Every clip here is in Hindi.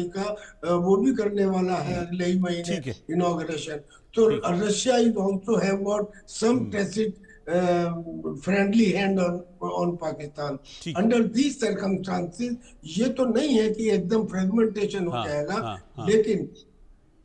का वो भी करने वाला है अगले ही महीने ठीक है। इनॉग्रेशन। तो ठीक है। Russia is also have got some tacit friendly hand on Pakistan. ठीक है। अंडर दीज सर्कमस्टांसेस ये तो नहीं है कि एकदम फ्रेगमेंटेशन हो हाँ जाएगा, हाँ हाँ। लेकिन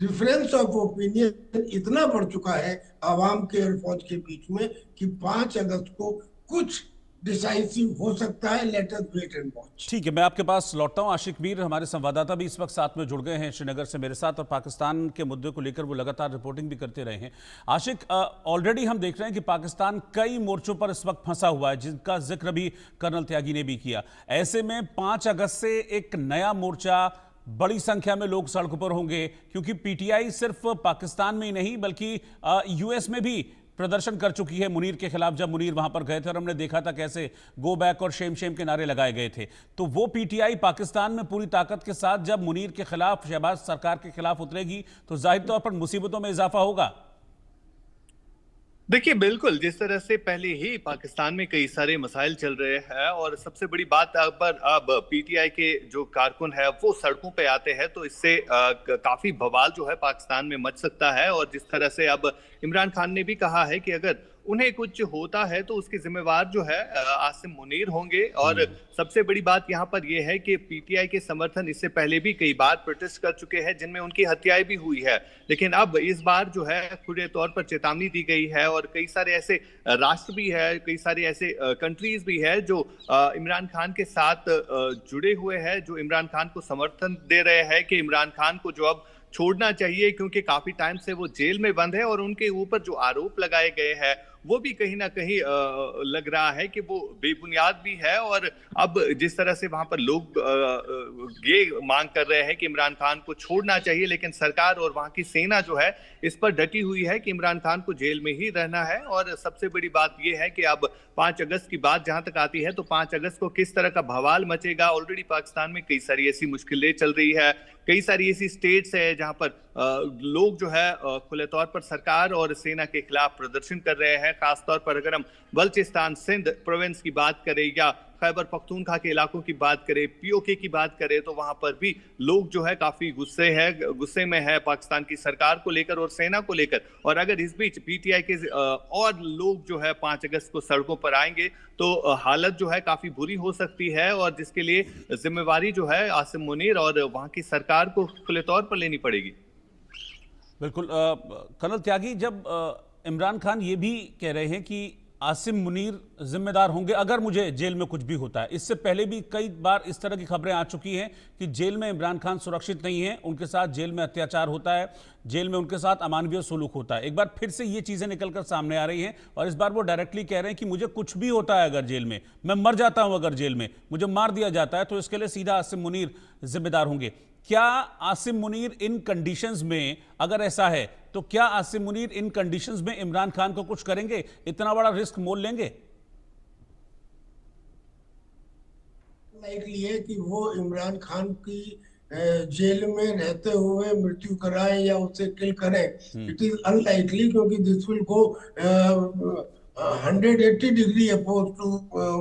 डिफरेंस ऑफ ओपिनियन इतना बढ़ चुका है आवाम के और फौज के बीच में कि 5 अगस्त को कुछ डिसाइसिव हो सकता है। Let us wait and watch. ठीक है, मैं आपके पास लौटता हूं। आशिक मीर हमारे संवाददाता भी इस वक्त साथ में जुड़ गए हैं श्रीनगर से मेरे साथ, और पाकिस्तान के मुद्दे को लेकर वो लगातार रिपोर्टिंग भी करते रहे हैं। आशिक, ऑलरेडी हम देख रहे हैं कि पाकिस्तान कई मोर्चों पर इस वक्त फंसा हुआ है, जिनका जिक्र भी कर्नल त्यागी ने भी किया। ऐसे में 5 अगस्त से एक नया मोर्चा, बड़ी संख्या में लोग सड़कों पर होंगे, क्योंकि पीटीआई सिर्फ पाकिस्तान में ही नहीं बल्कि यूएस में भी प्रदर्शन कर चुकी है मुनीर के खिलाफ। जब मुनीर वहां पर गए थे और हमने देखा था कैसे गो बैक और शेम शेम के नारे लगाए गए थे, तो वो पीटीआई पाकिस्तान में पूरी ताकत के साथ जब मुनीर के खिलाफ, शहबाज सरकार के खिलाफ उतरेगी तो जाहिर तौर पर मुसीबतों में इजाफा होगा। देखिए, बिल्कुल जिस तरह से पहले ही पाकिस्तान में कई सारे मसाइल चल रहे हैं और सबसे बड़ी बात अब पीटीआई के जो कारकुन है वो सड़कों पे आते हैं, तो इससे काफी बवाल जो है पाकिस्तान में मच सकता है। और जिस तरह से अब इमरान खान ने भी कहा है कि अगर उन्हें कुछ होता है तो उसके जिम्मेवार जो है आसिम मुनीर होंगे। और सबसे बड़ी बात यहाँ पर यह है कि पीटीआई के समर्थन इससे पहले भी कई बार प्रोटेस्ट कर चुके हैं, जिनमें उनकी हत्याएं भी हुई है। लेकिन अब इस बार जो है खुले तौर पर चेतावनी दी गई है, और कई सारे ऐसे राष्ट्र भी है, कई सारे ऐसे कंट्रीज भी है जो इमरान खान के साथ जुड़े हुए हैं, जो इमरान खान को समर्थन दे रहे हैं कि इमरान खान को जो अब छोड़ना चाहिए, क्योंकि काफी टाइम से वो जेल में बंद है और उनके ऊपर जो आरोप लगाए गए हैं वो भी कहीं ना कहीं लग रहा है कि वो बेबुनियाद भी है। और अब जिस तरह से वहां पर लोग ये मांग कर रहे हैं कि इमरान खान को छोड़ना चाहिए, लेकिन सरकार और वहां की सेना जो है इस पर डटी हुई है कि इमरान खान को जेल में ही रहना है। और सबसे बड़ी बात यह है कि अब 5 अगस्त की बात जहां तक आती है, तो 5 अगस्त को किस तरह का बवाल मचेगा। ऑलरेडी पाकिस्तान में कई सारी ऐसी मुश्किलें चल रही है, कई सारी ऐसी स्टेट्स है जहां पर लोग जो है खुले तौर पर सरकार और सेना के खिलाफ प्रदर्शन कर रहे हैं। खासतौर पर अगर हम बल्चिस्तान सिंध प्रोविंस की बात करें या खैबर पख्तूनख्वा के इलाकों की बात करें, पीओके की बात करें, तो वहां पर भी लोग जो है काफी गुस्से में है पाकिस्तान की सरकार को लेकर और सेना को लेकर। और अगर इस बीच पीटीआई के और लोग जो है 5 अगस्त को सड़कों पर आएंगे तो हालत जो है काफी बुरी हो सकती है, और जिसके लिए जिम्मेवारी जो है आसिम मुनीर और वहां की सरकार को खुले तौर पर लेनी पड़ेगी। बिल्कुल। कर्नल त्यागी, जब इमरान खान ये भी कह रहे हैं कि आसिम मुनीर जिम्मेदार होंगे अगर मुझे जेल में कुछ भी होता है, इससे पहले भी कई बार इस तरह की खबरें आ चुकी हैं कि जेल में इमरान खान सुरक्षित नहीं है, उनके साथ जेल में अत्याचार होता है, जेल में उनके साथ अमानवीय सलूक होता है। एक बार फिर से ये चीज़ें निकलकर सामने आ रही हैं और इस बार वो डायरेक्टली कह रहे हैं कि मुझे कुछ भी होता है अगर जेल में, मैं मर जाता हूं अगर जेल में मुझे मार दिया जाता है, तो इसके लिए सीधा आसिम मुनीर जिम्मेदार होंगे। क्या आसिम मुनीर इन कंडीशंस में, अगर ऐसा है तो क्या आसिम मुनीर इन कंडीशंस में इमरान खान को कुछ करेंगे, इतना बड़ा रिस्क मोल लेंगे? लाइकली है कि वो इमरान खान की जेल में रहते हुए मृत्यु कराएं या उसे किल करें। इट इज अनलाइकली, क्योंकि this will go 180 degree opposed to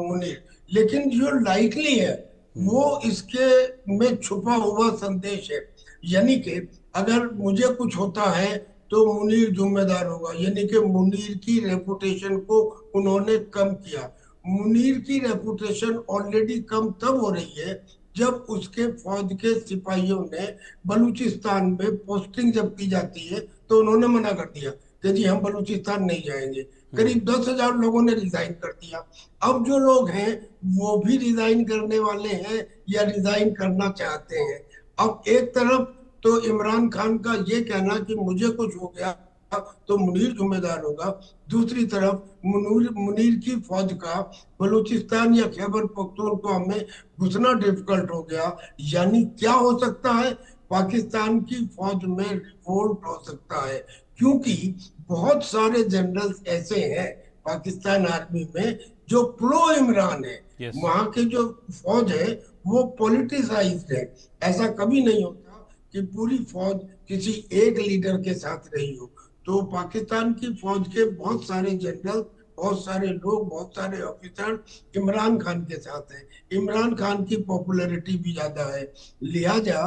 Munir. लेकिन जो लाइकली है वो इसके में छुपा हुआ संदेश है, यानी कि अगर मुझे कुछ होता है तो मुनीर जिम्मेदार होगा, यानी कि मुनीर की रेपुटेशन को उन्होंने कम किया। मुनीर की रेपुटेशन ऑलरेडी कम तब हो रही है जब उसके फौज के सिपाहियों ने बलूचिस्तान में पोस्टिंग जब की जाती है तो उन्होंने मना कर दिया कि जी हम बलूचिस्तान नहीं जाएंगे। करीब 10,000 लोगों ने रिजाइन कर दिया। अब जो लोग हैं वो भी रिजाइन करने वाले हैं या रिजाइन करना चाहते हैं। अब एक तरफ तो इमरान खान का ये कहना कि मुझे कुछ हो गया तो मुनीर जिम्मेदार होगा, दूसरी तरफ मुनीर की फौज का बलूचिस्तान या खैबर पख्तूनख्वा में घुसना डिफिकल्ट हो गया। यानी क्या हो सकता है, पाकिस्तान की फौज में रिवोल्ट हो सकता है, क्योंकि बहुत सारे जनरल्स ऐसे हैं पाकिस्तान आर्मी में जो प्रो इमरान है। Yes. वहां के जो फौज है वो पॉलिटिसाइज्ड है। ऐसा कभी नहीं होता कि पूरी फौज किसी एक लीडर के साथ रही हो। तो पाकिस्तान की फौज के बहुत सारे जनरल बहुत सारे लोग, बहुत सारे ऑफिसर इमरान खान के साथ हैं। इमरान खान की पॉपुलैरिटी भी ज्यादा है। लिहाजा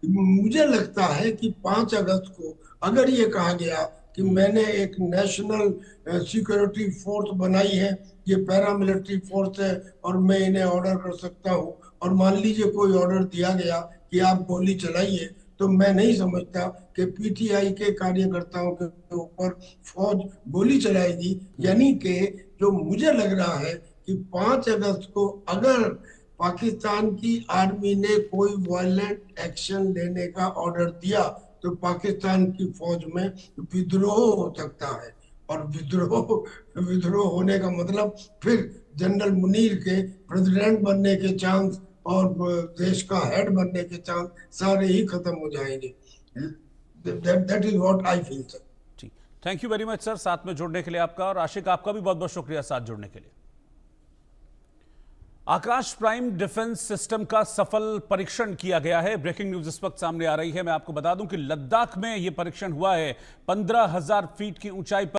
मुझे लगता है कि 5 अगस्त को अगर ये कहा गया कि मैंने एक नेशनल सिक्योरिटी फोर्स बनाई है, ये पैरामिलिट्री फोर्स है और मैं इन्हें ऑर्डर कर सकता हूँ, और मान लीजिए कोई ऑर्डर दिया गया कि आप गोली चलाइए, तो मैं नहीं समझता कि पीटीआई के कार्यकर्ताओं के ऊपर फौज गोली चलाएगी। यानी कि जो मुझे लग रहा है कि 5 अगस्त को अगर पाकिस्तान की आर्मी ने कोई वायलेंट एक्शन लेने का ऑर्डर दिया तो पाकिस्तान की फौज में विद्रोह हो सकता है। और विद्रोह विद्रोह होने का मतलब फिर जनरल मुनीर के प्रेसिडेंट बनने के चांस और देश का हेड बनने के चांस सारे ही खत्म हो जाएंगे। That is what I feel sir. जी, thank you very much sir, साथ में जुड़ने के लिए आपका, और आशिक आपका भी बहुत बहुत शुक्रिया साथ जुड़ने के लिए। आकाश प्राइम डिफेंस सिस्टम का सफल परीक्षण किया गया है। ब्रेकिंग न्यूज इस वक्त सामने आ रही है। मैं आपको बता दूं कि लद्दाख में यह परीक्षण हुआ है। 15,000 फीट की ऊंचाई पर